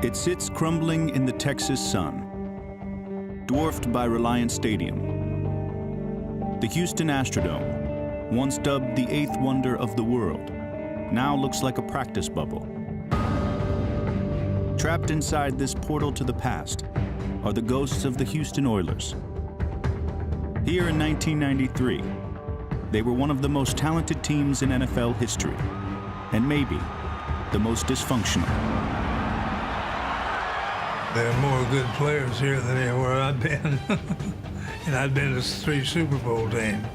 It sits crumbling in the Texas sun, dwarfed by Reliant Stadium. The Houston Astrodome, once dubbed the eighth wonder of the world, now looks like a practice bubble. Trapped inside this portal to the past are the ghosts of the Houston Oilers. Here in 1993, they were one of the most talented teams in NFL history, and maybe the most dysfunctional. There are more good players here than anywhere I've been. And I've been to 3 Super Bowl teams.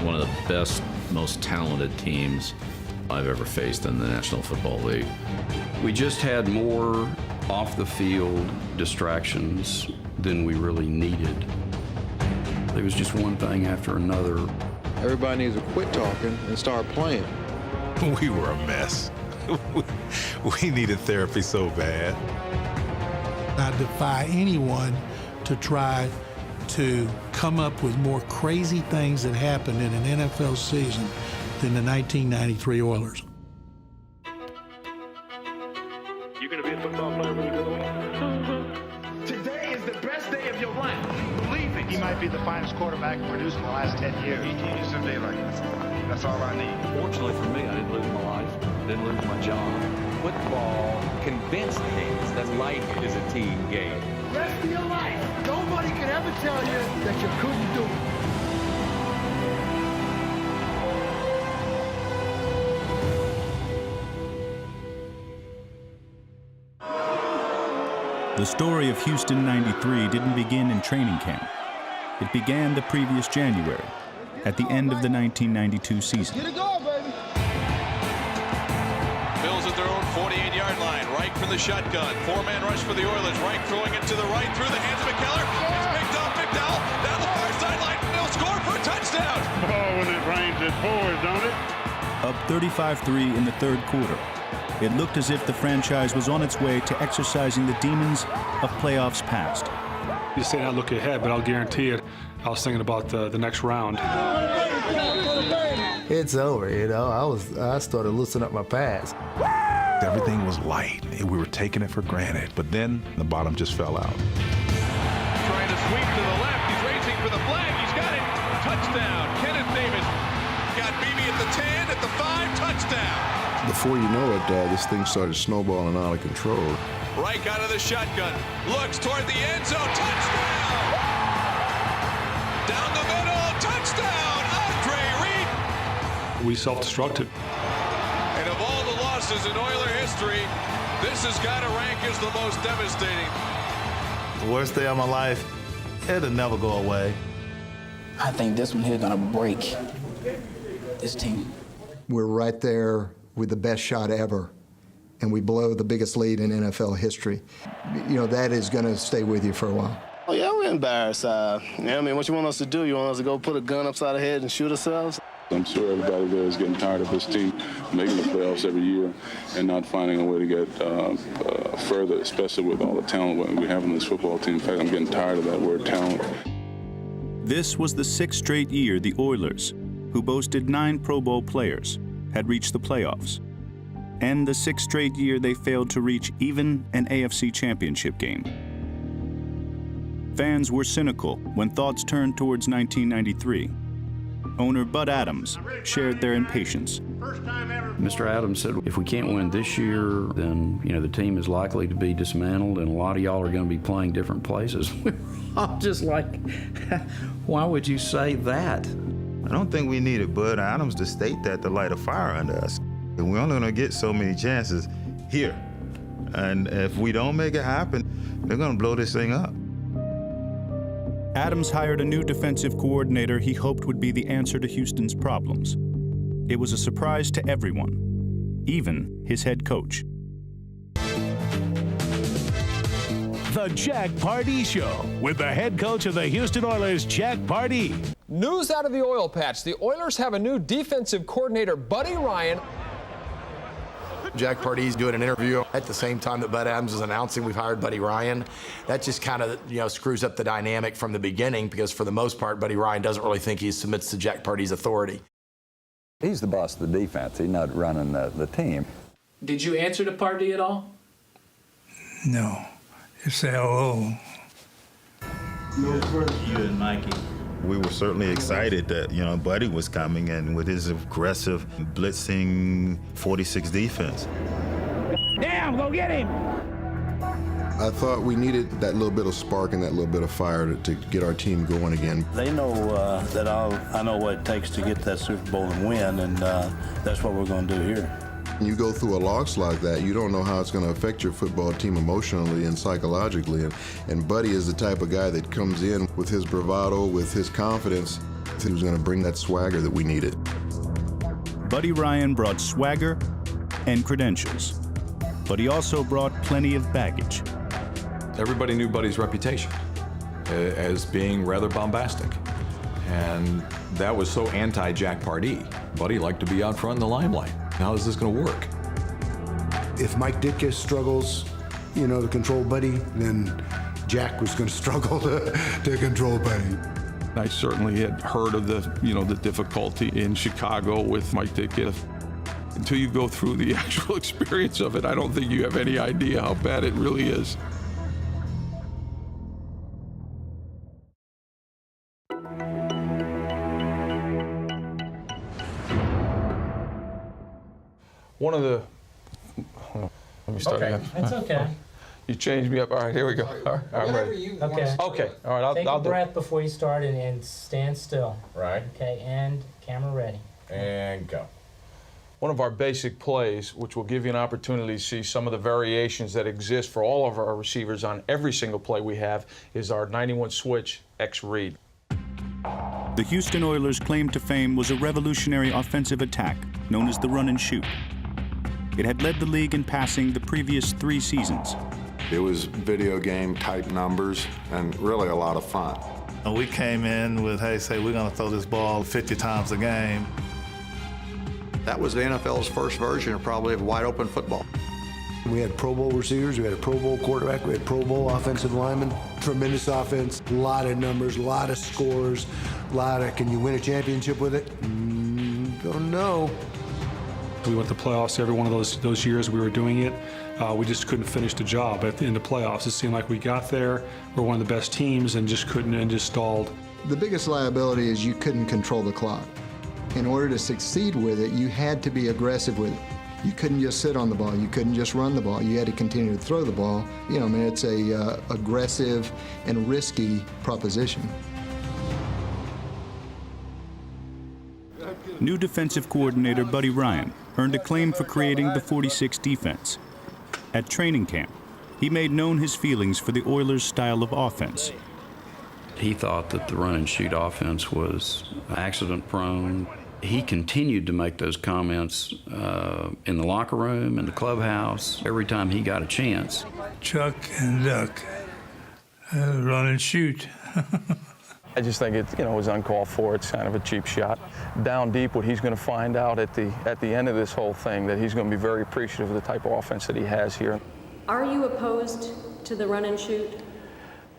One of the best, most talented teams I've ever faced in the National Football League. We just had more off-the-field distractions than we really needed. It was just one thing after another. Everybody needs to quit talking and start playing. We were a mess. We needed therapy so bad. I defy anyone to try to come up with more crazy things that happened in an NFL season than the 1993 Oilers. You're going to be a football player when you grow up. Today is the best day of your life. Believe it. He might be the finest quarterback produced in the last 10 years. He needs some daylight. That's all I need. Fortunately for me, I didn't lose my life. Didn't lose my job. Football convinced me that life is a team game. Rest of your life, nobody can ever tell you that you couldn't do it. The story of Houston '93 didn't begin in training camp. It began the previous January, at the end of the 1992 season. Get it going, baby. Bills at their own 48-yard line. Reich from the shotgun. 4-man rush for the Oilers. Reich throwing it to the right through the hands of McKellar. It's picked off. McDowell down the far sideline. They'll score for a touchdown. Oh, when it rains, it pours, don't it? Up 35-3 in the third quarter, it looked as if the franchise was on its way to exorcising the demons of playoffs past. You say not look ahead, but I'll guarantee it, I was thinking about the next round. It's over, you know. I started loosening up my pads. Everything was light. We were taking it for granted, but then the bottom just fell out. Trying to sweep to the left. He's racing for the flag. He's got it. Touchdown. Kenneth Davis got Beebe at the 10, at the 5, touchdown. Before you know it, this thing started snowballing out of control. Reich out of the shotgun. Looks toward the end zone. Touchdown. Down the middle. Touchdown. Andre Reed. We self-destructed. And of all the losses in Oiler history, this has got to rank as the most devastating. The worst day of my life, it'll never go away. I think this one here is gonna break this team. We're right there with the best shot ever, and we blow the biggest lead in NFL history. You know, that is gonna stay with you for a while. Oh yeah, we're embarrassed. I mean, what you want us to do? You want us to go put a gun upside our head and shoot ourselves? I'm sure everybody there is getting tired of this team making the playoffs every year and not finding a way to get further, especially with all the talent we have in this football team. In fact, I'm getting tired of that word talent. This was the 6th straight year the Oilers, who boasted 9 Pro Bowl players, had reached the playoffs, and the 6th straight year they failed to reach even an AFC championship game. Fans were cynical when thoughts turned towards 1993. Owner Bud Adams shared their impatience. Mr. Adams said, if we can't win this year, then the team is likely to be dismantled, and a lot of y'all are going to be playing different places. I'm just like, why would you say that? I don't think we needed Bud Adams to state that to light a fire under us. And we're only going to get so many chances here. And if we don't make it happen, they're going to blow this thing up. Adams hired a new defensive coordinator he hoped would be the answer to Houston's problems. It was a surprise to everyone, even his head coach. The Jack Pardee Show with the head coach of the Houston Oilers, Jack Pardee. News out of the oil patch. The Oilers have a new defensive coordinator, Buddy Ryan. Jack Pardee's doing an interview at the same time that Bud Adams is announcing we've hired Buddy Ryan. That just kind of, screws up the dynamic from the beginning, because for the most part, Buddy Ryan doesn't really think he submits to Jack Pardee's authority. He's the boss of the defense. He's not running the team. Did you answer to Pardee at all? No, just say hello. You and Mikey. We were certainly excited that, Buddy was coming and with his aggressive, blitzing 46 defense. Damn, go get him! I thought we needed that little bit of spark and that little bit of fire to get our team going again. They know that I know what it takes to get that Super Bowl and win, and that's what we're going to do here. When you go through a loss like that, you don't know how it's going to affect your football team emotionally and psychologically. And Buddy is the type of guy that comes in with his bravado, with his confidence. He was going to bring that swagger that we needed. Buddy Ryan brought swagger and credentials, but he also brought plenty of baggage. Everybody knew Buddy's reputation as being rather bombastic. And that was so anti-Jack Pardee. Buddy liked to be out front in the limelight. How is this going to work? If Mike Ditka struggles, to control Buddy, then Jack was going to struggle to control Buddy. I certainly had heard of the difficulty in Chicago with Mike Ditka. Until you go through the actual experience of it, I don't think you have any idea how bad it really is. One of the, let me start again. It's okay. You changed me up. All right, here we go. All right, I'm ready. Okay. Okay, all right, Take I'll a do breath before you start and stand still. Right. Okay, and camera ready. And go. One of our basic plays, which will give you an opportunity to see some of the variations that exist for all of our receivers on every single play we have, is our 91 switch X read. The Houston Oilers' claim to fame was a revolutionary offensive attack known as the run and shoot. It had led the league in passing the previous 3 seasons. It was video game type numbers and really a lot of fun. We came in with, hey, say we're going to throw this ball 50 times a game. That was the NFL's first version of wide open football. We had Pro Bowl receivers, we had a Pro Bowl quarterback, we had Pro Bowl offensive linemen. Tremendous offense, a lot of numbers, a lot of scores, can you win a championship with it? Don't know. We went to playoffs every one of those years we were doing it. We just couldn't finish the job in the playoffs. It seemed like we got there, we're one of the best teams, and just couldn't, and just stalled. The biggest liability is you couldn't control the clock. In order to succeed with it, you had to be aggressive with it. You couldn't just sit on the ball. You couldn't just run the ball. You had to continue to throw the ball. It's a aggressive and risky proposition. New defensive coordinator Buddy Ryan earned acclaim for creating the 46 defense. At training camp, he made known his feelings for the Oilers' style of offense. He thought that the run and shoot offense was accident prone. He continued to make those comments in the locker room, in the clubhouse, every time he got a chance. Chuck and duck, run and shoot. I just think it was uncalled for. It's kind of a cheap shot. Down deep, what he's going to find out at the end of this whole thing, that he's going to be very appreciative of the type of offense that he has here. Are you opposed to the run and shoot?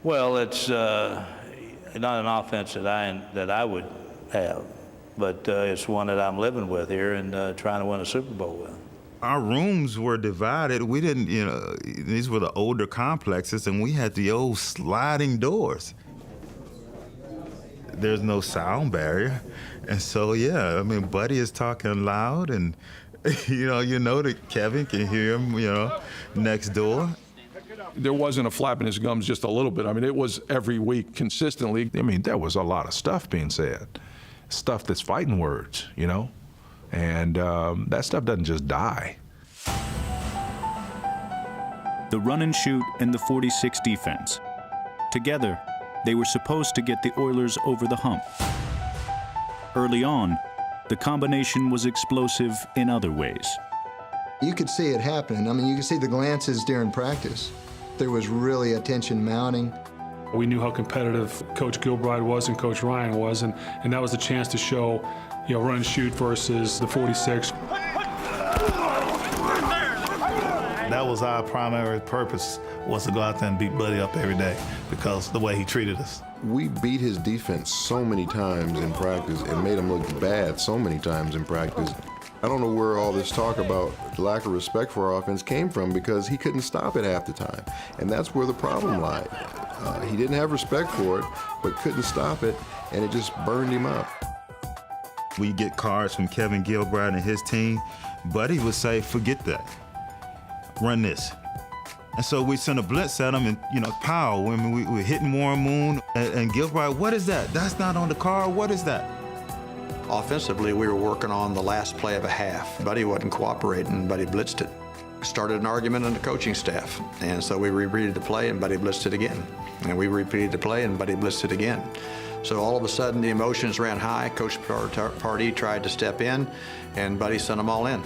Well, it's not an offense that I would have, but it's one that I'm living with here and trying to win a Super Bowl with. Our rooms were divided. We didn't, these were the older complexes, and we had the old sliding doors. There's no sound barrier. And so, Buddy is talking loud, and, you know that Kevin can hear him, next door. There wasn't a flap in his gums just a little bit. It was every week consistently. There was a lot of stuff being said, stuff that's fighting words, and that stuff doesn't just die. The run and shoot and the 46 defense. Together, they were supposed to get the Oilers over the hump. Early on, the combination was explosive in other ways. You could see it happening. You could see the glances during practice. There was really a tension mounting. We knew how competitive Coach Gilbride was and Coach Ryan was, and that was a chance to show, run and shoot versus the 46. That was our primary purpose, was to go out there and beat Buddy up every day because the way he treated us. We beat his defense so many times in practice and made him look bad so many times in practice. I don't know where all this talk about lack of respect for our offense came from, because he couldn't stop it half the time. And that's where the problem lied. He didn't have respect for it, but couldn't stop it, and it just burned him up. We get cards from Kevin Gilbride and his team. Buddy would say, forget that. Run this. And so we send a blitz at him, and, pow, when we're hitting Warren Moon, and Gilbride, what is that? That's not on the card. What is that? Offensively, we were working on the last play of a half. Buddy wasn't cooperating. Buddy blitzed it. Started an argument on the coaching staff. And so we repeated the play, and Buddy blitzed it again. And we repeated the play, and Buddy blitzed it again. So all of a sudden, the emotions ran high. Coach Pardee tried to step in, and Buddy sent them all in.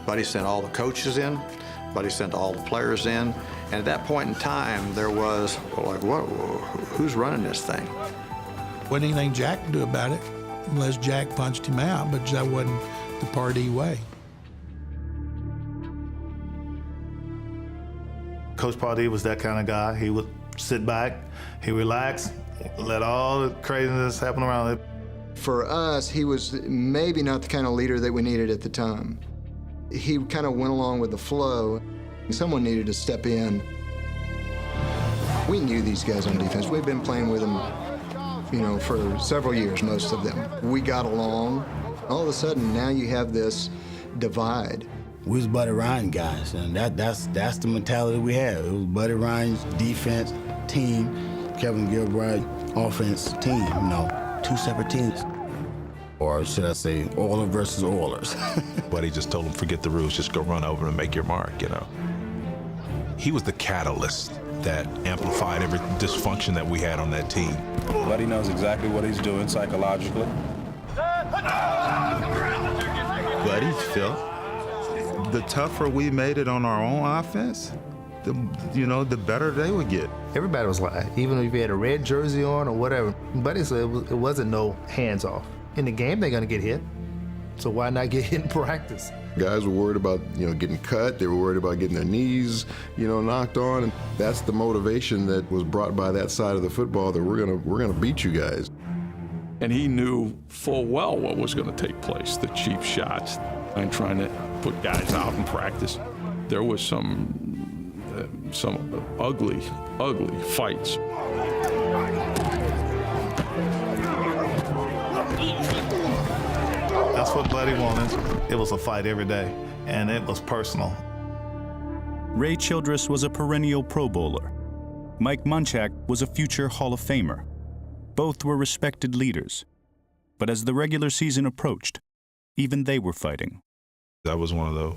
Buddy sent all the coaches in. Buddy sent all the players in. And at that point in time, there was, like, what? Who's running this thing? Wasn't anything Jack could do about it, unless Jack punched him out, but that wasn't the Pardee way. Coach Pardee was that kind of guy. He would sit back, he relaxed, let all the craziness happen around it. For us, he was maybe not the kind of leader that we needed at the time. He kind of went along with the flow. Someone needed to step in. We knew these guys on defense. We've been playing with them, for several years, most of them. We got along. All of a sudden, now you have this divide. We was Buddy Ryan guys, and that's the mentality we had. It was Buddy Ryan's defense team, Kevin Gilbride offense team, two separate teams. Or should I say, Oilers versus Oilers. Buddy just told him, forget the rules, just go run over and make your mark, He was the catalyst that amplified every dysfunction that we had on that team. Buddy knows exactly what he's doing psychologically. Buddy felt the tougher we made it on our own offense, the better they would get. Everybody was lying, even if you had a red jersey on or whatever. Buddy said it wasn't no hands off. In the game, they're gonna get hit. So why not get hit in practice? Guys were worried about, getting cut. They were worried about getting their knees, knocked on. And that's the motivation that was brought by that side of the football, that we're gonna beat you guys. And he knew full well what was going to take place, the cheap shots and trying to put guys out in practice. There was some ugly fights. That's what Buddy wanted. It was a fight every day, and it was personal. Ray Childress was a perennial Pro Bowler. Mike Munchak was a future Hall of Famer. Both were respected leaders. But as the regular season approached, even they were fighting. That was one of the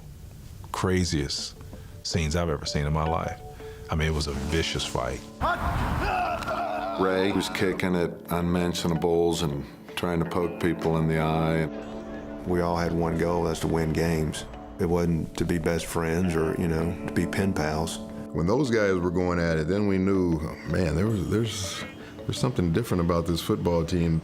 craziest scenes I've ever seen in my life. I mean, it was a vicious fight. Ray was kicking at unmentionables and trying to poke people in the eye. We all had one goal, that's to win games. It wasn't to be best friends or, to be pen pals. When those guys were going at it, then we knew, man, there's something different about this football team.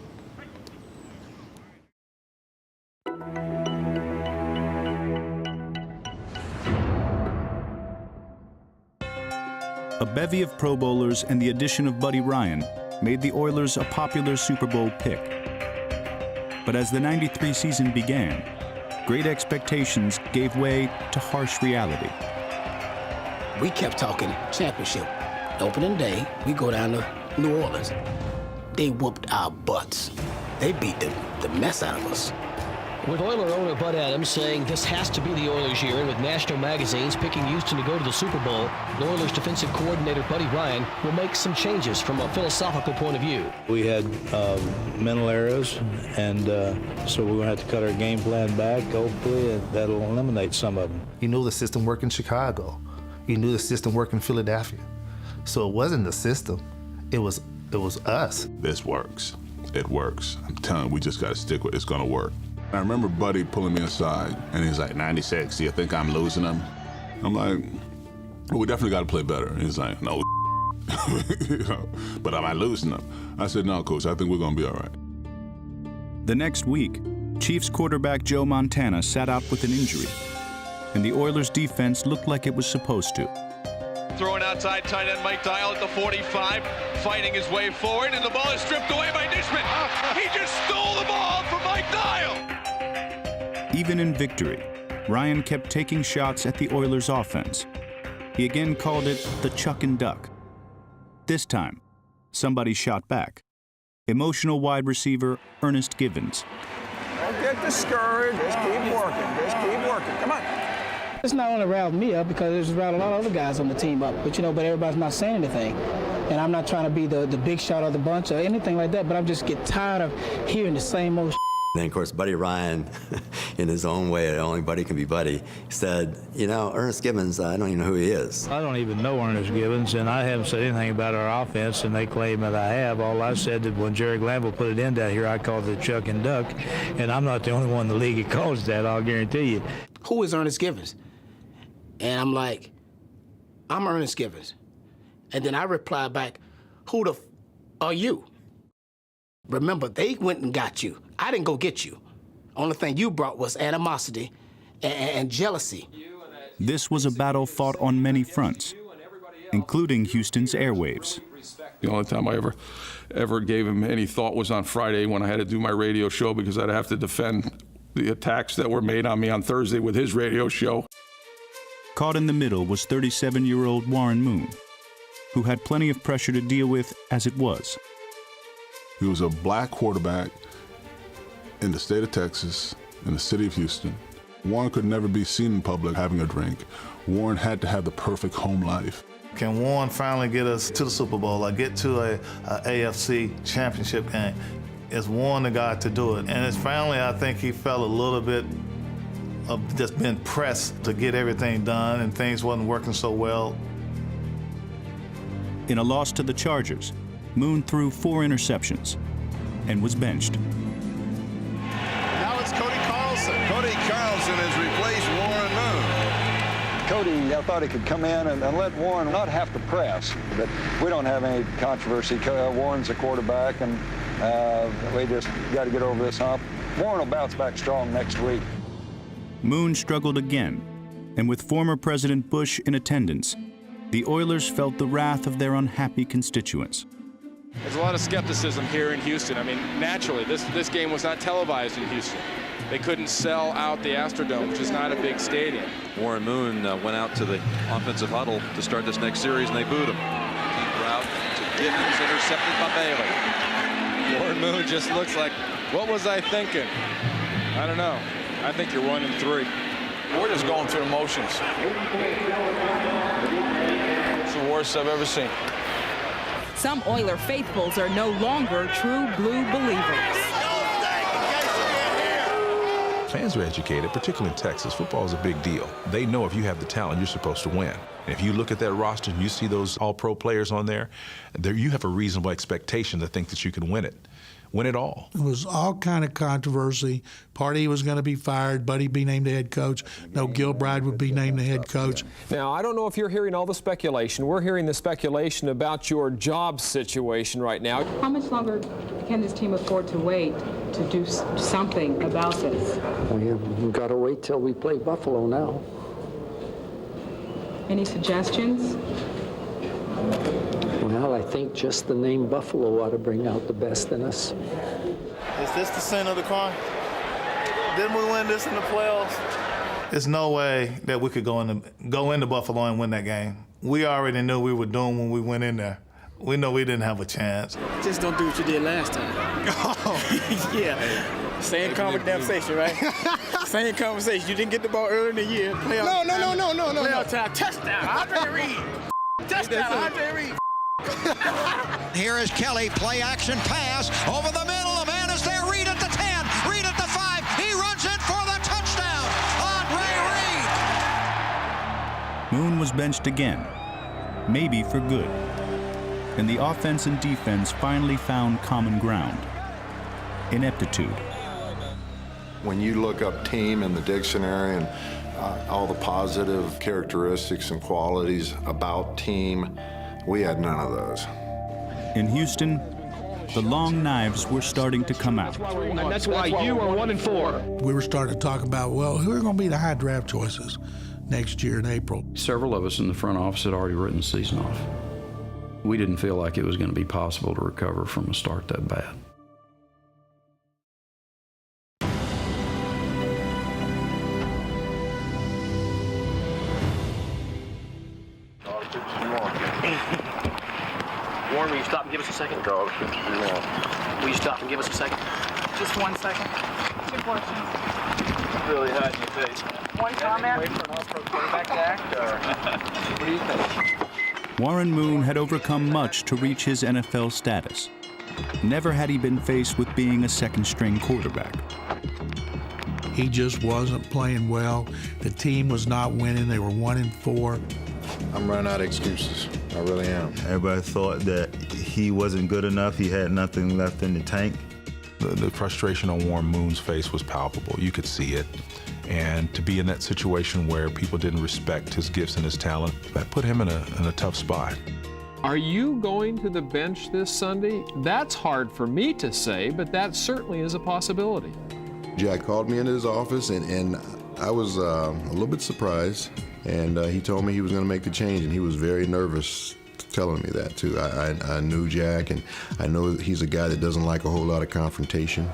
A bevy of Pro Bowlers and the addition of Buddy Ryan made the Oilers a popular Super Bowl pick. But as the '93 season began, great expectations gave way to harsh reality. We kept talking championship. Opening day, we go down to New Orleans. They whooped our butts. They beat the mess out of us. With Oiler owner Bud Adams saying this has to be the Oilers' year, and with national magazines picking Houston to go to the Super Bowl, the Oilers defensive coordinator Buddy Ryan will make some changes from a philosophical point of view. We had mental errors, and so we're going to have to cut our game plan back, hopefully, and that'll eliminate some of them. You knew the system worked in Chicago. You knew the system worked in Philadelphia. So it wasn't the system, it was us. This works. It works. I'm telling you, we just got to stick with it. It's going to work. I remember Buddy pulling me aside, and he's like, 96, do you think I'm losing them? I'm like, well, we definitely got to play better. And he's like, no, but am I losing them? I said, no, Coach, I think we're going to be all right. The next week, Chiefs quarterback Joe Montana sat out with an injury, and the Oilers' defense looked like it was supposed to. Throwing outside tight end Mike Dial at the 45, fighting his way forward, and the ball is stripped away by Nishman. He just stole the ball from Mike Dial. Even in victory, Ryan kept taking shots at the Oilers' offense. He again called it the chuck and duck. This time, somebody shot back. Emotional wide receiver Ernest Givens. Don't get discouraged. Just keep working. Just keep working. Come on. It's not only riled me up because it's riled a lot of other guys on the team up. But everybody's not saying anything. And I'm not trying to be the big shot of the bunch or anything like that, but I'm just get tired of hearing the same old And then, of course, Buddy Ryan, in his own way, only Buddy can be Buddy, said, Ernest Givens, I don't even know who he is. I don't even know Ernest Givens, and I haven't said anything about our offense, and they claim that I have. All I said that when Jerry Glanville put it in down here, I called it chuck and duck, and I'm not the only one in the league that calls that, I'll guarantee you. Who is Ernest Givens? And I'm like, I'm Ernest Givens. And then I reply back, who the are you? Remember, they went and got you. I didn't go get you. Only thing you brought was animosity and jealousy. This was a battle fought on many fronts, including Houston's airwaves. The only time I ever gave him any thought was on Friday when I had to do my radio show because I'd have to defend the attacks that were made on me on Thursday with his radio show. Caught in the middle was 37-year-old Warren Moon, who had plenty of pressure to deal with as it was. He was a black quarterback in the state of Texas, in the city of Houston. Warren could never be seen in public having a drink. Warren had to have the perfect home life. Can Warren finally get us to the Super Bowl or get to a AFC championship game? Is Warren the guy to do it? And it's finally, I think he felt a little bit of just being pressed to get everything done and things wasn't working so well. In a loss to the Chargers, Moon threw 4 interceptions and was benched. Now it's Cody Carlson. Cody Carlson has replaced Warren Moon. Cody, I thought he could come in and let Warren not have to press, but we don't have any controversy. Warren's a quarterback, and we just got to get over this hump. Warren will bounce back strong next week. Moon struggled again, and with former President Bush in attendance, the Oilers felt the wrath of their unhappy constituents. There's a lot of skepticism here in Houston. I mean, naturally, this game was not televised in Houston. They couldn't sell out the Astrodome, which is not a big stadium. Warren Moon went out to the offensive huddle to start this next series, and they booed him. Deep route to Givens, intercepted by Bailey. Warren Moon just looks like, what was I thinking? I don't know. I think you're 1-3. We're just going through the motions. It's the worst I've ever seen. Some Oiler faithfuls are no longer true blue believers. Fans are educated, particularly in Texas. Football is a big deal. They know if you have the talent, you're supposed to win. And if you look at that roster and you see those all-pro players on there, you have a reasonable expectation to think that you can win it. Win it all. It was all kind of controversy. Party was going to be fired. Buddy be named the head coach. No, Gilbride would be named the head coach. Now, I don't know if you're hearing all the speculation. We're hearing the speculation about your job situation right now. How much longer can this team afford to wait to do something about this? We've got to wait till we play Buffalo now. Any suggestions? Well, I think just the name Buffalo ought to bring out the best in us. Is this the sin of the crime? Didn't we win this in the playoffs? There's no way that we could go into Buffalo and win that game. We already knew we were doomed when we went in there. We know we didn't have a chance. Just don't do what you did last time. Oh. Yeah. Same conversation, right? Same conversation. You didn't get the ball early in the year. Playoff No. Playoff time. Touchdown, Andre Reed. Touchdown, Andre Reed. Here is Kelly, play action pass over the middle. A man is there. Reed at the 10, Reed at the 5. He runs in for the touchdown. Andre Reed. Moon was benched again, maybe for good. And the offense and defense finally found common ground: ineptitude. When you look up team in the dictionary and all the positive characteristics and qualities about team, we had none of those. In Houston, the long knives were starting to come out. And that's why you are 1-4. We were starting to talk about, well, who are going to be the high draft choices next year in April? Several of us in the front office had already written the season off. We didn't feel like it was going to be possible to recover from a start that bad. Warren, will you stop and give us a second? Will you stop and give us a second? Just 1 second. 2 questions. Really hot in your face. One comment. Wait for an all-pro quarterback to act, or what do you think? Warren Moon had overcome much to reach his NFL status. Never had he been faced with being a second-string quarterback. He just wasn't playing well. The team was not winning. They were 1-4. I'm running out of excuses. I really am. Everybody thought that he wasn't good enough. He had nothing left in the tank. The frustration on Warren Moon's face was palpable. You could see it. And to be in that situation where people didn't respect his gifts and his talent, that put him in a tough spot. Are you going to the bench this Sunday? That's hard for me to say, but that certainly is a possibility. Jack called me into his office, and I was a little bit surprised. And he told me he was going to make the change, and he was very nervous telling me that, too. I knew Jack, and I know he's a guy that doesn't like a whole lot of confrontation.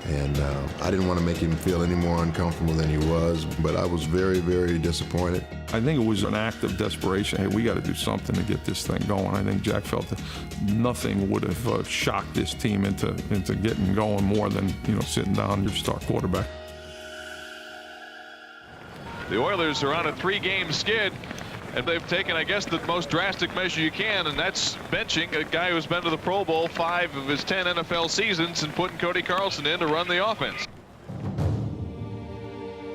And I didn't want to make him feel any more uncomfortable than he was, but I was very, very disappointed. I think it was an act of desperation. Hey, we got to do something to get this thing going. I think Jack felt that nothing would have shocked this team into getting going more than, sitting down your star quarterback. The Oilers are on a 3-game skid, and they've taken, I guess, the most drastic measure you can, and that's benching a guy who's been to the Pro Bowl 5 of his 10 NFL seasons and putting Cody Carlson in to run the offense.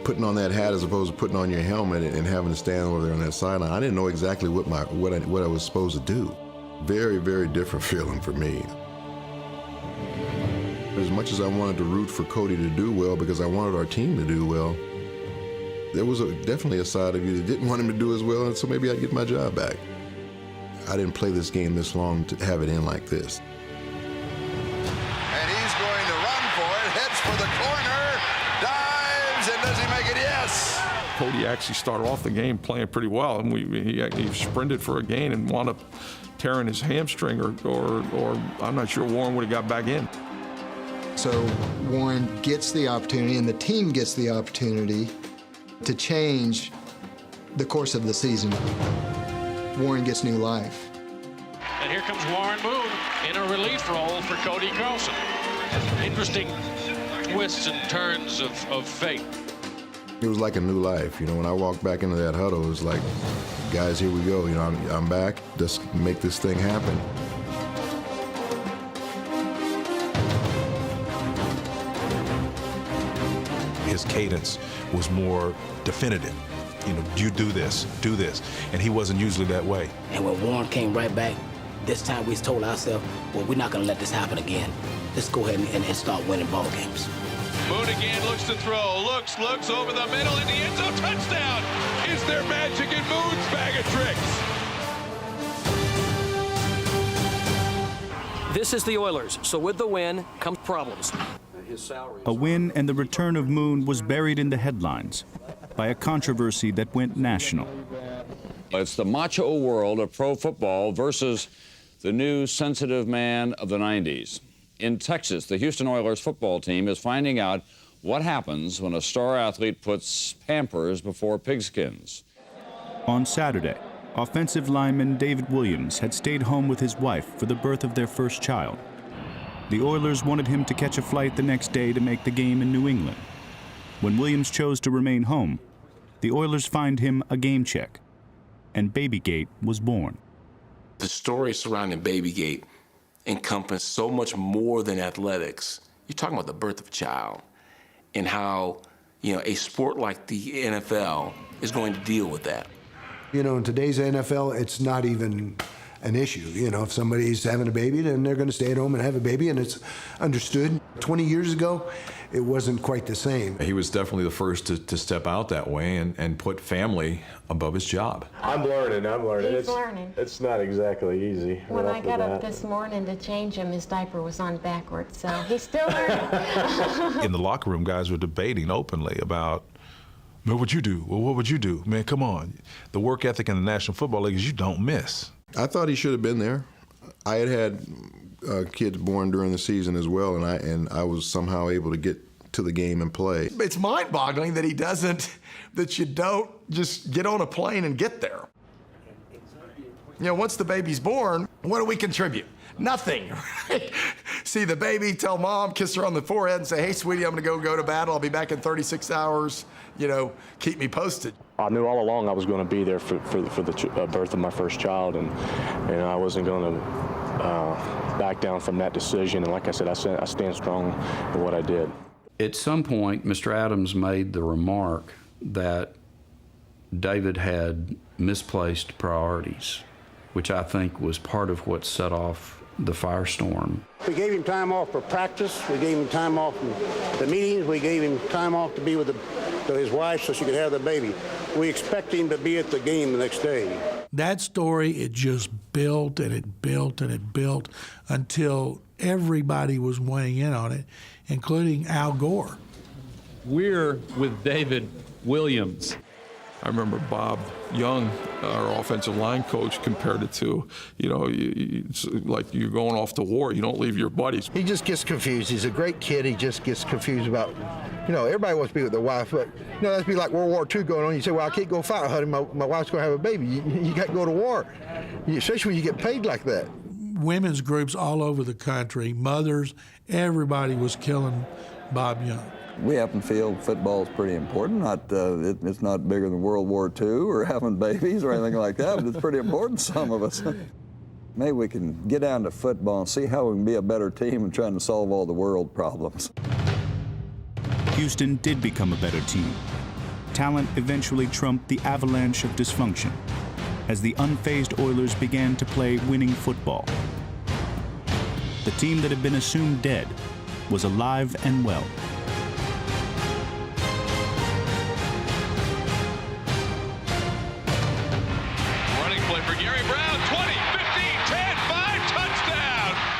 Putting on that hat as opposed to putting on your helmet and having to stand over there on that sideline, I didn't know exactly what I was supposed to do. Very, very different feeling for me. As much as I wanted to root for Cody to do well because I wanted our team to do well, there was definitely a side of you that didn't want him to do as well, and so maybe I'd get my job back. I didn't play this game this long to have it end like this. And he's going to run for it, heads for the corner, dives, and does he make it? Yes! Cody actually started off the game playing pretty well, and he sprinted for a gain and wound up tearing his hamstring, or I'm not sure Warren would have got back in. So Warren gets the opportunity, and the team gets the opportunity to change the course of the season. Warren gets new life. And here comes Warren Moon in a relief role for Cody Carlson. Interesting twists and turns of fate. It was like a new life. When I walked back into that huddle, it was like, guys, here we go. I'm back. Let's make this thing happen. His cadence was more definitive. You do this, and he wasn't usually that way. And when Warren came right back, this time we told ourselves, well, we're not going to let this happen again. Let's go ahead and start winning ball games. Moon again looks to throw, looks over the middle in the end zone, touchdown! Is there magic in Moon's bag of tricks? This is the Oilers, so with the win comes problems. A win and the return of Moon was buried in the headlines by a controversy that went national. It's the macho world of pro football versus the new sensitive man of the 90s. In Texas, the Houston Oilers football team is finding out what happens when a star athlete puts Pampers before pigskins. On Saturday, offensive lineman David Williams had stayed home with his wife for the birth of their first child. The Oilers wanted him to catch a flight the next day to make the game in New England. When Williams chose to remain home, the Oilers fined him a game check, and Babygate was born. The story surrounding Babygate encompassed so much more than athletics. You're talking about the birth of a child and how, a sport like the NFL is going to deal with that. In today's NFL, it's not even an issue. If somebody's having a baby, then they're going to stay at home and have a baby, and it's understood. 20 years ago, it wasn't quite the same. He was definitely the first to step out that way and put family above his job. I'm learning. He's learning. It's not exactly easy. When I got up this morning to change him, his diaper was on backwards, so he's still learning. In the locker room, guys were debating openly about, man, what'd you do? Well, what would you do? Man, come on. The work ethic in the National Football League is you don't miss. I thought he should have been there. I had kids born during the season as well, and I was somehow able to get to the game and play. It's mind-boggling that that you don't just get on a plane and get there. once the baby's born, what do we contribute? Nothing, right? See the baby, tell mom, kiss her on the forehead and say, hey, sweetie, I'm gonna go to battle. I'll be back in 36 hours. Keep me posted. I knew all along I was going to be there for the birth of my first child, and I wasn't going to back down from that decision. And like I said, I stand strong in what I did. At some point, Mr. Adams made the remark that David had misplaced priorities, which I think was part of what set off the firestorm. We gave him time off for practice. We gave him time off from the meetings. We gave him time off to be with his wife so she could have the baby. We expect him to be at the game the next day. That story, it just built and it built and it built until everybody was weighing in on it, including Al Gore. We're with David Williams. I remember Bob Young, our offensive line coach, compared it to, it's like you're going off to war. You don't leave your buddies. He just gets confused. He's a great kid. He just gets confused about, everybody wants to be with their wife, but, that'd be like World War II going on. You say, well, I can't go fight, honey. My wife's going to have a baby. You got to go to war, especially when you get paid like that. Women's groups all over the country, mothers, everybody was killing Bob Young. We happen to feel football is pretty important. It's not bigger than World War II or having babies or anything like that, but it's pretty important to some of us. Maybe we can get down to football and see how we can be a better team and trying to solve all the world problems. Houston did become a better team. Talent eventually trumped the avalanche of dysfunction as the unfazed Oilers began to play winning football. The team that had been assumed dead was alive and well.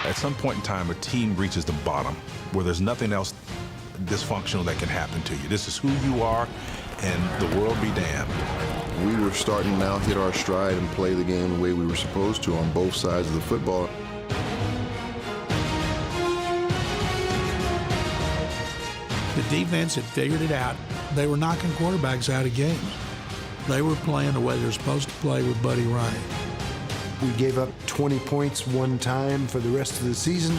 At some point in time, a team reaches the bottom where there's nothing else dysfunctional that can happen to you. This is who you are, and the world be damned. We were starting to now hit our stride and play the game the way we were supposed to on both sides of the football. The defense had figured it out. They were knocking quarterbacks out of games. They were playing the way they're supposed to play with Buddy Ryan. We gave up 20 points one time for the rest of the season.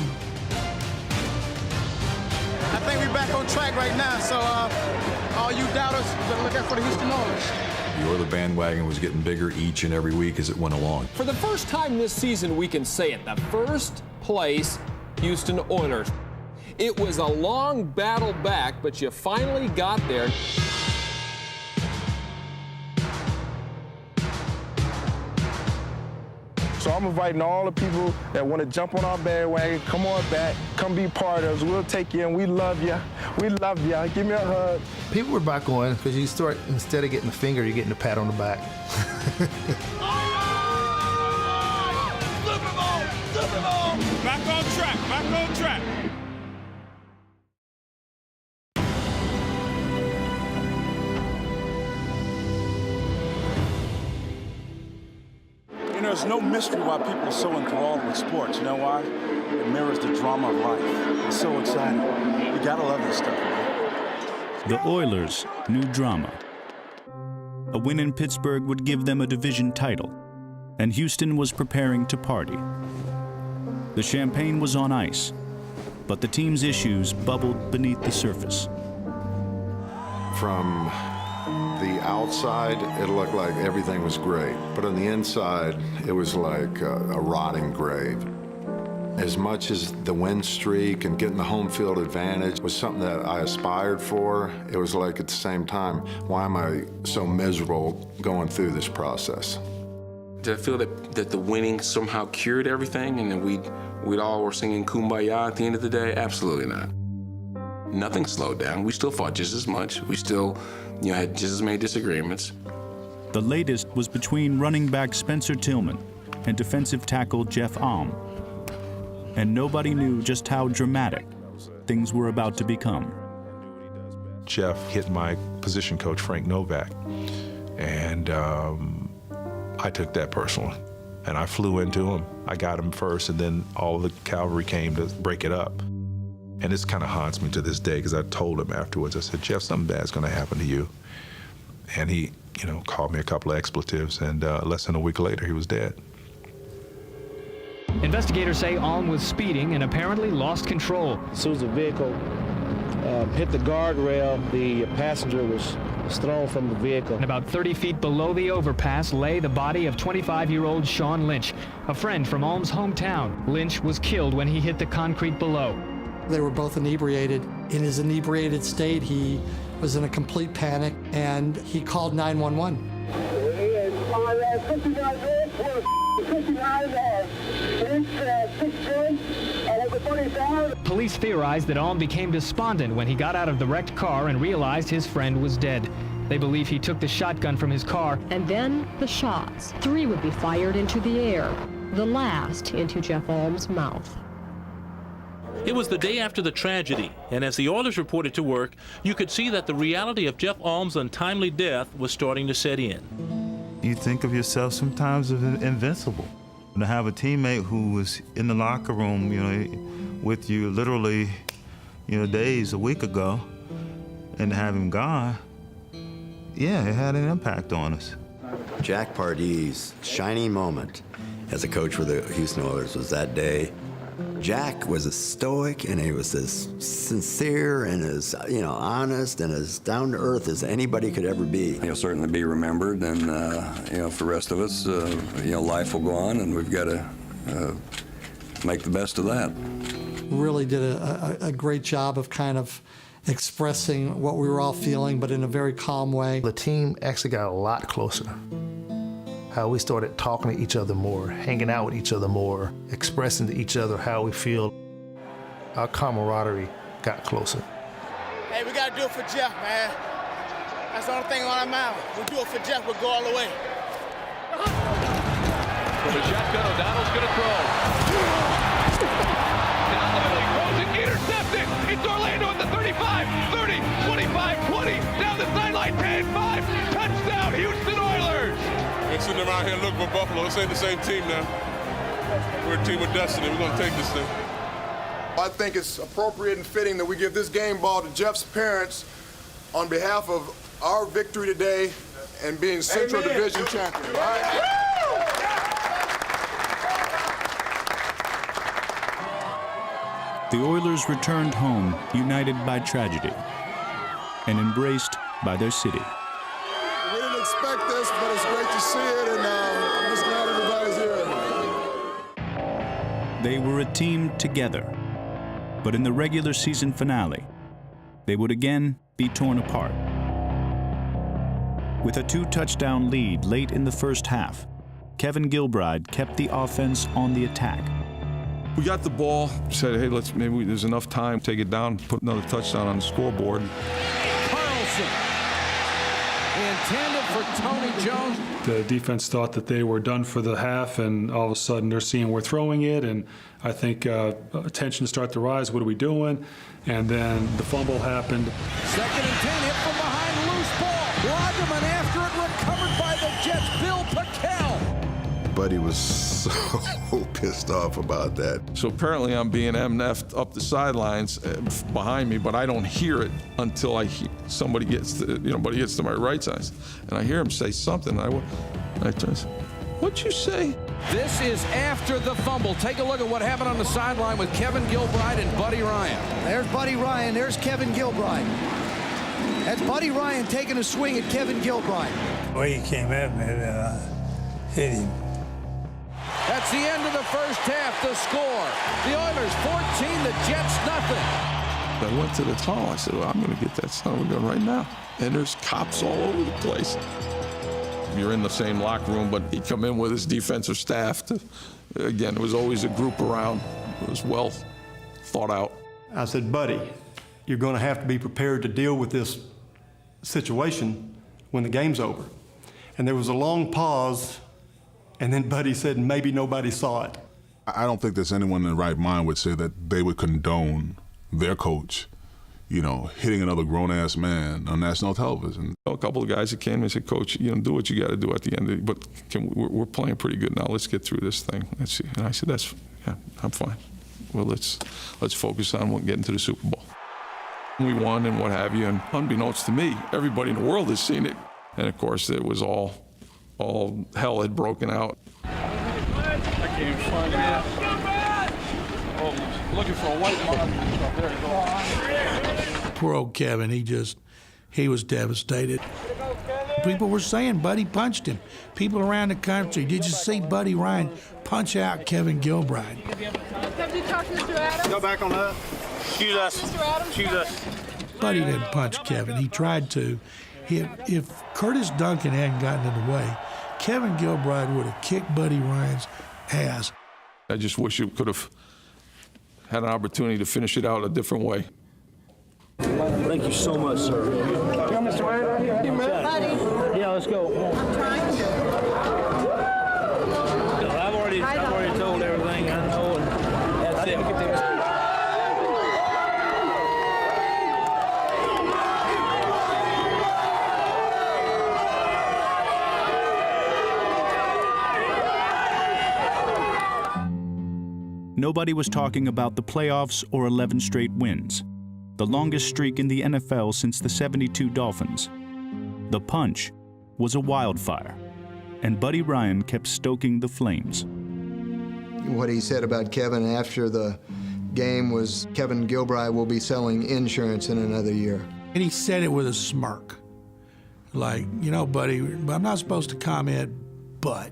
I think we're back on track right now, so all you doubters better look out for the Houston Oilers. The Oiler bandwagon was getting bigger each and every week as it went along. For the first time this season, we can say it, the first place Houston Oilers. It was a long battle back, but you finally got there. So I'm inviting all the people that want to jump on our bandwagon, come on back, come be part of us. We'll take you in. We love you. We love you. Give me a hug. People were back on because you start, instead of getting the finger, you're getting the pat on the back. Super Bowl! Super Bowl! Back on track. Back on track. There's no mystery why people are so enthralled with sports. You know why? It mirrors the drama of life. It's so exciting. You gotta love this stuff, man. The Oilers knew drama. A win in Pittsburgh would give them a division title, and Houston was preparing to party. The champagne was on ice, but the team's issues bubbled beneath the surface. From the outside, it looked like everything was great, but on the inside, it was like a rotting grave. As much as the win streak and getting the home field advantage was something that I aspired for, it was like at the same time, why am I so miserable going through this process? Did I feel that the winning somehow cured everything and that we'd all were singing Kumbaya at the end of the day? Absolutely not. Nothing slowed down. We still fought just as much. We still had just as many disagreements. The latest was between running back Spencer Tillman and defensive tackle Jeff Alm. And nobody knew just how dramatic things were about to become. Jeff hit my position coach, Frank Novak, and I took that personally. And I flew into him. I got him first, and then all the cavalry came to break it up. And this kind of haunts me to this day because I told him afterwards, I said, Jeff, something bad's going to happen to you. And he, called me a couple of expletives, and less than a week later, he was dead. Investigators say Alm was speeding and apparently lost control. As soon as the vehicle hit the guardrail, the passenger was thrown from the vehicle. And about 30 feet below the overpass lay the body of 25-year-old Sean Lynch, a friend from Alm's hometown. Lynch was killed when he hit the concrete below. They were both inebriated. In his inebriated state, he was in a complete panic, and he called 911. Police theorize that Alm became despondent when he got out of the wrecked car and realized his friend was dead. They believe he took the shotgun from his car. And then the shots. 3 would be fired into the air, the last into Jeff Alm's mouth. It was the day after the tragedy, and as the Oilers reported to work, you could see that the reality of Jeff Alm's untimely death was starting to set in. You think of yourself sometimes as invincible. To have a teammate who was in the locker room, with you literally, days, a week ago, and to have him gone, yeah, it had an impact on us. Jack Pardee's shining moment as a coach for the Houston Oilers was that day. Jack was as stoic and he was as sincere and as honest and as down to earth as anybody could ever be. He'll certainly be remembered, and for the rest of us, life will go on, and we've got to make the best of that. Really did a great job of kind of expressing what we were all feeling, but in a very calm way. The team actually got a lot closer. How we started talking to each other more, hanging out with each other more, expressing to each other how we feel. Our camaraderie got closer. Hey, we got to do it for Jeff, man. That's the only thing on our mind. We do it for Jeff, we'll go all the way. From the shotgun, O'Donnell's going to throw. Down the middle, he throws it, intercepted. It's Orlando at the 35, 30, 25, 20. Down the sideline, 10, 5. Touchdown, Houston Oilers. We're sitting around here looking for Buffalo. This ain't the same team now. We're a team with destiny. We're going to take this thing. I think it's appropriate and fitting that we give this game ball to Jeff's parents on behalf of our victory today and being Central Division champion. Right? The Oilers returned home united by tragedy and embraced by their city. We didn't expect this, but it's great to see it, and I'm just glad everybody's here. They were a team together, but in the regular season finale, they would again be torn apart. With a 2-touchdown lead late in the first half, Kevin Gilbride kept the offense on the attack. We got the ball, said, hey, there's enough time, take it down, put another touchdown on the scoreboard. Carlson, intended for Tony Jones. The defense thought that they were done for the half, and all of a sudden they're seeing we're throwing it, and I think attention started to rise. What are we doing? And then the fumble happened. 2nd and 10, hit from behind, loose ball. Lagerman after it, recovered by the Jets. Bill Packel. Buddy was so pissed off about that. So apparently I'm being MNF'd up the sidelines behind me, but I don't hear it until somebody gets to my right side. And I hear him say something. I turn, what'd you say? This is after the fumble. Take a look at what happened on the sideline with Kevin Gilbride and Buddy Ryan. There's Buddy Ryan. There's Kevin Gilbride. That's Buddy Ryan taking a swing at Kevin Gilbride. The way he came at me, hit him. That's the end of the first half, the score. The Oilers 14, the Jets nothing. I went to the tunnel. I said, well, I'm going to get that son of a gun right now. And there's cops all over the place. You're in the same locker room, but he'd come in with his defensive staff. Again, it was always a group around. It was well thought out. I said, Buddy, you're going to have to be prepared to deal with this situation when the game's over. And there was a long pause. And then Buddy said, maybe nobody saw it. I don't think there's anyone in their right mind would say that they would condone their coach, hitting another grown-ass man on national television. A couple of guys that came and said, Coach, do what you got to do at the end. But we're playing pretty good now. Let's get through this thing. Let's see. And I said, I'm fine. Well, let's focus on getting to the Super Bowl. We won and what have you. And unbeknownst to me, everybody in the world has seen it. And of course, it was all hell had broken out. I can't even find it. Oh, looking for a white mark. There you go. Poor old Kevin, he was devastated. People were saying Buddy punched him. People around the country, did you see Buddy Ryan punch out Kevin Gilbride? Did you talk to Mr. Adams? Go back on that. Excuse us. Mr. Adams? Excuse us. Buddy didn't punch Kevin. He tried to. If Curtis Duncan hadn't gotten in the way, Kevin Gilbride would have kicked Buddy Ryan's ass. I just wish you could have had an opportunity to finish it out a different way. Thank you so much, sir. Come, Mr. Wade, right here. Hey, Buddy. Yeah, let's go. I'm trying to. I've already told everything I know, and that's it. Nobody was talking about the playoffs or 11 straight wins, the longest streak in the NFL since the '72 Dolphins. The punch was a wildfire, and Buddy Ryan kept stoking the flames. What he said about Kevin after the game was Kevin Gilbride will be selling insurance in another year. And he said it with a smirk. Like, you know, Buddy, I'm not supposed to comment, but.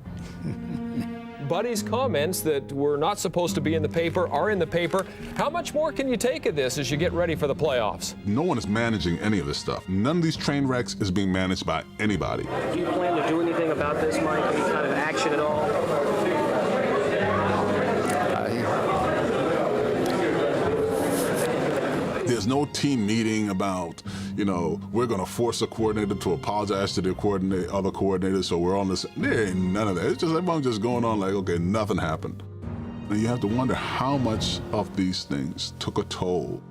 Buddy's comments that were not supposed to be in the paper are in the paper. How much more can you take of this as you get ready for the playoffs? No one is managing any of this stuff. None of these train wrecks is being managed by anybody. Do you plan to do anything about this, Mike? Any kind of action at all? There's no team meeting about, you know, we're going to force a coordinator to apologize to the other coordinator, so we're on this. There ain't none of that. It's just everyone's just going on like, okay, nothing happened. And you have to wonder how much of these things took a toll.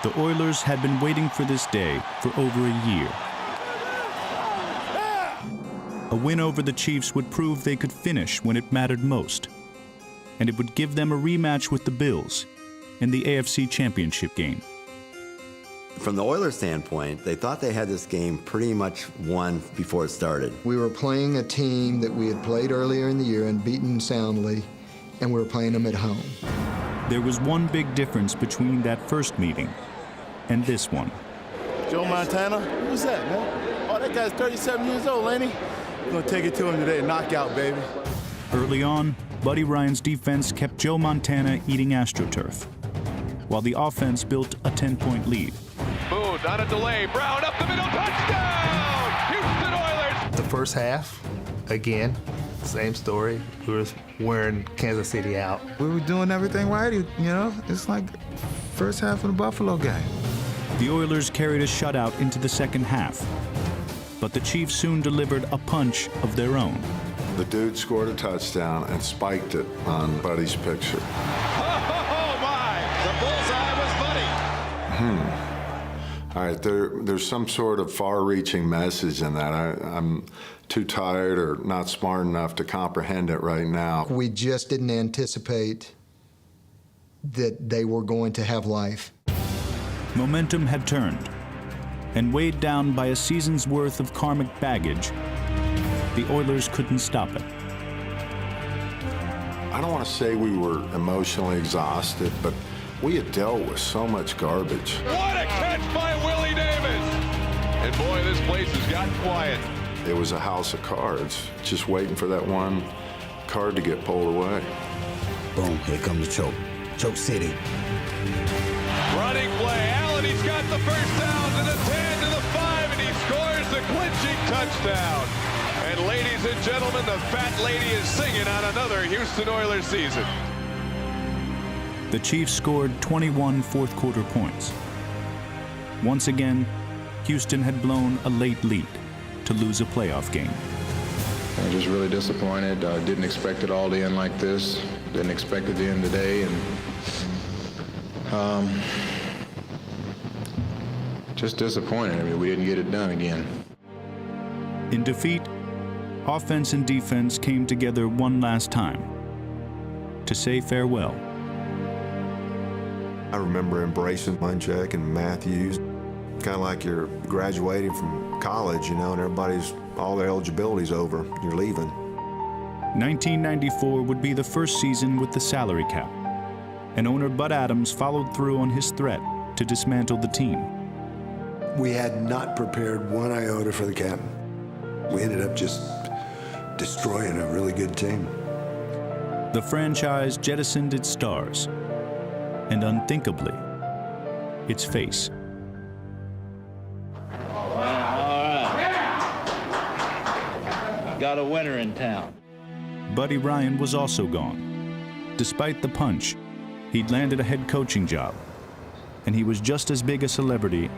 The Oilers had been waiting for this day for over a year. A win over the Chiefs would prove they could finish when it mattered most, and it would give them a rematch with the Bills in the AFC Championship game. From the Oilers' standpoint, they thought they had this game pretty much won before it started. We were playing a team that we had played earlier in the year and beaten soundly, and we were playing them at home. There was one big difference between that first meeting and this one. Joe Montana? Who's that, man? Oh, that guy's 37 years old, ain't he? We're gonna take it to him today, knockout, baby. Early on, Buddy Ryan's defense kept Joe Montana eating AstroTurf, while the offense built a 10-point lead. Boone on a delay. Brown up the middle. Touchdown! Houston Oilers! The first half, again, same story. We were wearing Kansas City out. We were doing everything right, you know? It's like first half of the Buffalo game. The Oilers carried a shutout into the second half, but the Chiefs soon delivered a punch of their own. The dude scored a touchdown and spiked it on Buddy's picture. Oh my! The bullseye was Buddy. All right, there's some sort of far-reaching message in that. I'm too tired or not smart enough to comprehend it right now. We just didn't anticipate that they were going to have life. Momentum had turned, and weighed down by a season's worth of karmic baggage, the Oilers couldn't stop it. I don't want to say we were emotionally exhausted, but we had dealt with so much garbage. What a catch by Willie Davis! And boy, this place has gotten quiet. It was a house of cards, just waiting for that one card to get pulled away. Boom, here comes the choke. Choke City. Running play. Allen, he's got the first down to the 10, to the 5, and he scores the clinching touchdown. And ladies and gentlemen, the fat lady is singing on another Houston Oilers season. The Chiefs scored 21 fourth-quarter points. Once again, Houston had blown a late lead to lose a playoff game. I'm just really disappointed. Didn't expect it all to end like this. Didn't expect it to end today, and just disappointed. I mean, we didn't get it done again. In defeat, offense and defense came together one last time to say farewell. I remember embracing Munchak and Matthews, kind of like you're graduating from college, and everybody's, all their eligibility's over, you're leaving. 1994 would be the first season with the salary cap, and owner Bud Adams followed through on his threat to dismantle the team. We had not prepared one iota for the cap. We ended up just destroying a really good team. The franchise jettisoned its stars, and unthinkably, its face. All right. Got a winner in town. Buddy Ryan was also gone. Despite the punch, he'd landed a head coaching job, and he was just as big a celebrity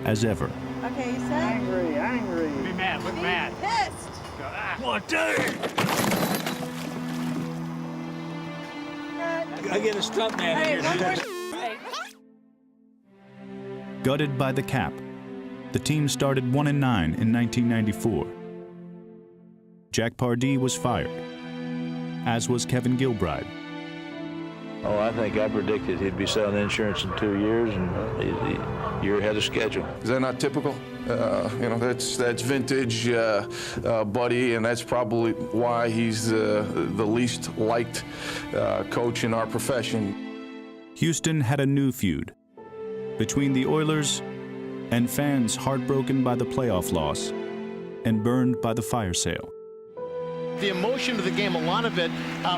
as ever. Okay, you set? Angry. Be mad, look mad. Pissed. One, two. I get a stunt man Hey, in one here. more. Gutted by the cap, the team started 1-9 in 1994. Jack Pardee was fired, as was Kevin Gilbride. Oh, I think I predicted he'd be selling insurance in 2 years, and you're ahead of schedule. Is that not typical? That's vintage Buddy, and that's probably why he's the least liked coach in our profession. Houston had a new feud between the Oilers and fans heartbroken by the playoff loss and burned by the fire sale. The emotion of the game, a lot of it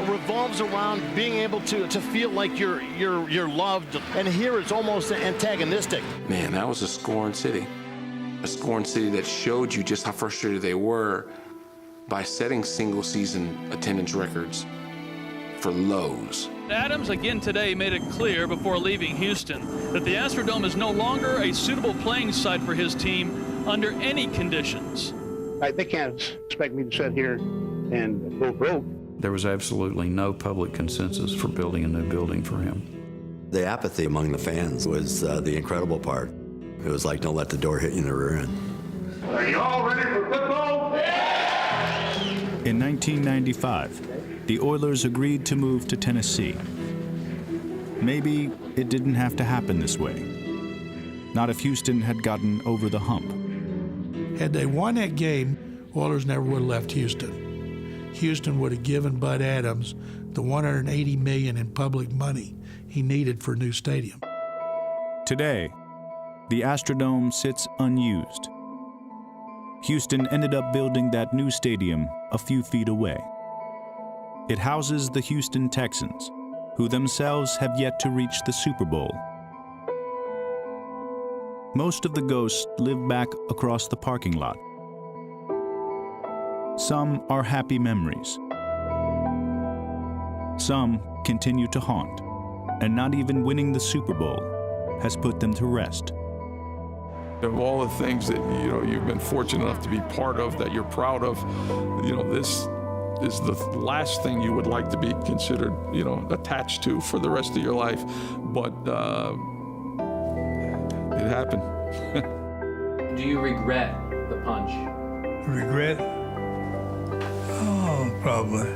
revolves around being able to feel like you're loved, and here it's almost antagonistic. Man, that was a scorned city. A scorned city that showed you just how frustrated they were by setting single-season attendance records for lows. Adams again today made it clear before leaving Houston that the Astrodome is no longer a suitable playing site for his team under any conditions. They can't expect me to sit here and go broke. There was absolutely no public consensus for building a new building for him. The apathy among the fans was the incredible part. It was like, don't let the door hit you in the rear end. Are you all ready for football? In 1995, the Oilers agreed to move to Tennessee. Maybe it didn't have to happen this way. Not if Houston had gotten over the hump. Had they won that game, Oilers never would have left Houston. Houston would have given Bud Adams the $180 million in public money he needed for a new stadium. Today, the Astrodome sits unused. Houston ended up building that new stadium a few feet away. It houses the Houston Texans, who themselves have yet to reach the Super Bowl. Most of the ghosts live back across the parking lot. Some are happy memories. Some continue to haunt, and not even winning the Super Bowl has put them to rest. Of all the things that you've been fortunate enough to be part of, that you're proud of, this is the last thing you would like to be considered, attached to for the rest of your life. But it happened. Do you regret the punch? Regret? Oh, probably.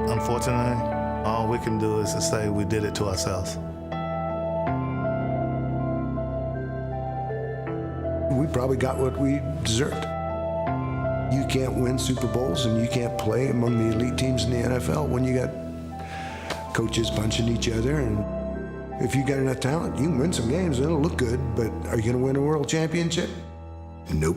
Unfortunately, all we can do is to say we did it to ourselves. We probably got what we deserved. You can't win Super Bowls and you can't play among the elite teams in the NFL when you got coaches punching each other. And if you got enough talent, you can win some games. It'll look good, but are you going to win a world championship? Nope.